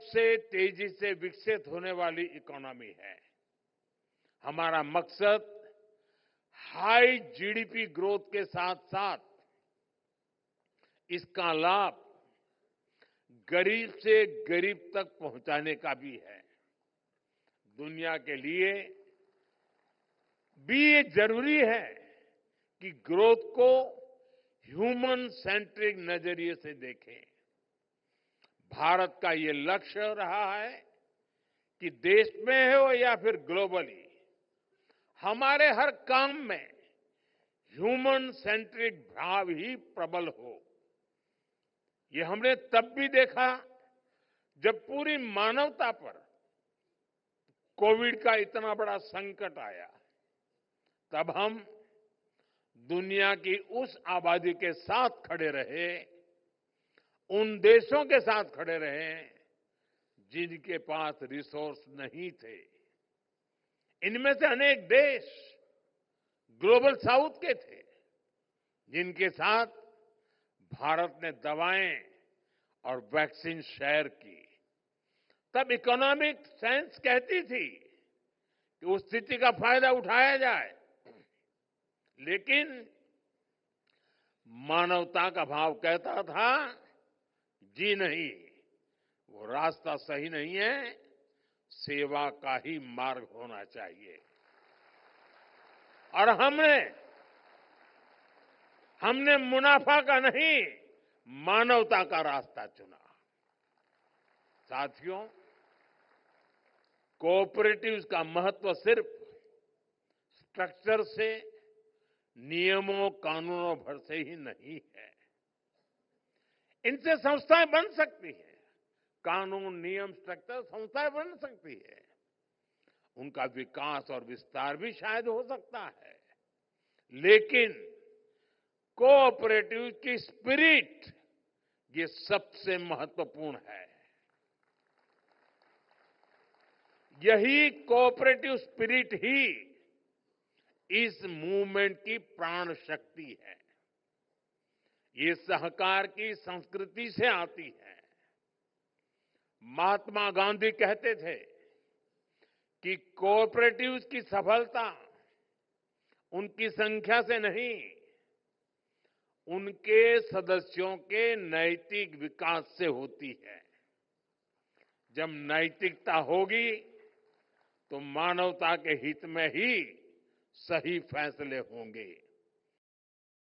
सबसे तेजी से विकसित होने वाली इकोनॉमी है। हमारा मकसद हाई जीडीपी ग्रोथ के साथ साथ इसका लाभ गरीब से गरीब तक पहुंचाने का भी है। दुनिया के लिए भी ये जरूरी है कि ग्रोथ को ह्यूमन सेंट्रिक नजरिए से देखें। भारत का ये लक्ष्य रहा है कि देश में हो या फिर ग्लोबली, हमारे हर काम में ह्यूमन सेंट्रिक भाव ही प्रबल हो। ये हमने तब भी देखा जब पूरी मानवता पर कोविड का इतना बड़ा संकट आया। तब हम दुनिया की उस आबादी के साथ खड़े रहे, उन देशों के साथ खड़े रहे जिनके पास रिसोर्स नहीं थे। इनमें से अनेक देश ग्लोबल साउथ के थे, जिनके साथ भारत ने दवाएं और वैक्सीन शेयर की। तब इकोनॉमिक साइंस कहती थी कि उस स्थिति का फायदा उठाया जाए, लेकिन मानवता का भाव कहता था जी नहीं, वो रास्ता सही नहीं है, सेवा का ही मार्ग होना चाहिए। और हमने मुनाफा का नहीं, मानवता का रास्ता चुना। साथियों, कोऑपरेटिव्स का महत्व सिर्फ स्ट्रक्चर से, नियमों कानूनों भर से ही नहीं है। इनसे संस्थाएं बन सकती हैं, कानून, नियम, स्ट्रक्चर, संस्थाएं बन सकती है। उनका विकास और विस्तार भी शायद हो सकता है, लेकिन कोऑपरेटिव की स्पिरिट ये सबसे महत्वपूर्ण है। यही कोऑपरेटिव स्पिरिट ही इस मूवमेंट की प्राण शक्ति है। ये सहकार की संस्कृति से आती है। महात्मा गांधी कहते थे कि कोऑपरेटिव्स की सफलता उनकी संख्या से नहीं, उनके सदस्यों के नैतिक विकास से होती है। जब नैतिकता होगी तो मानवता के हित में ही सही फैसले होंगे।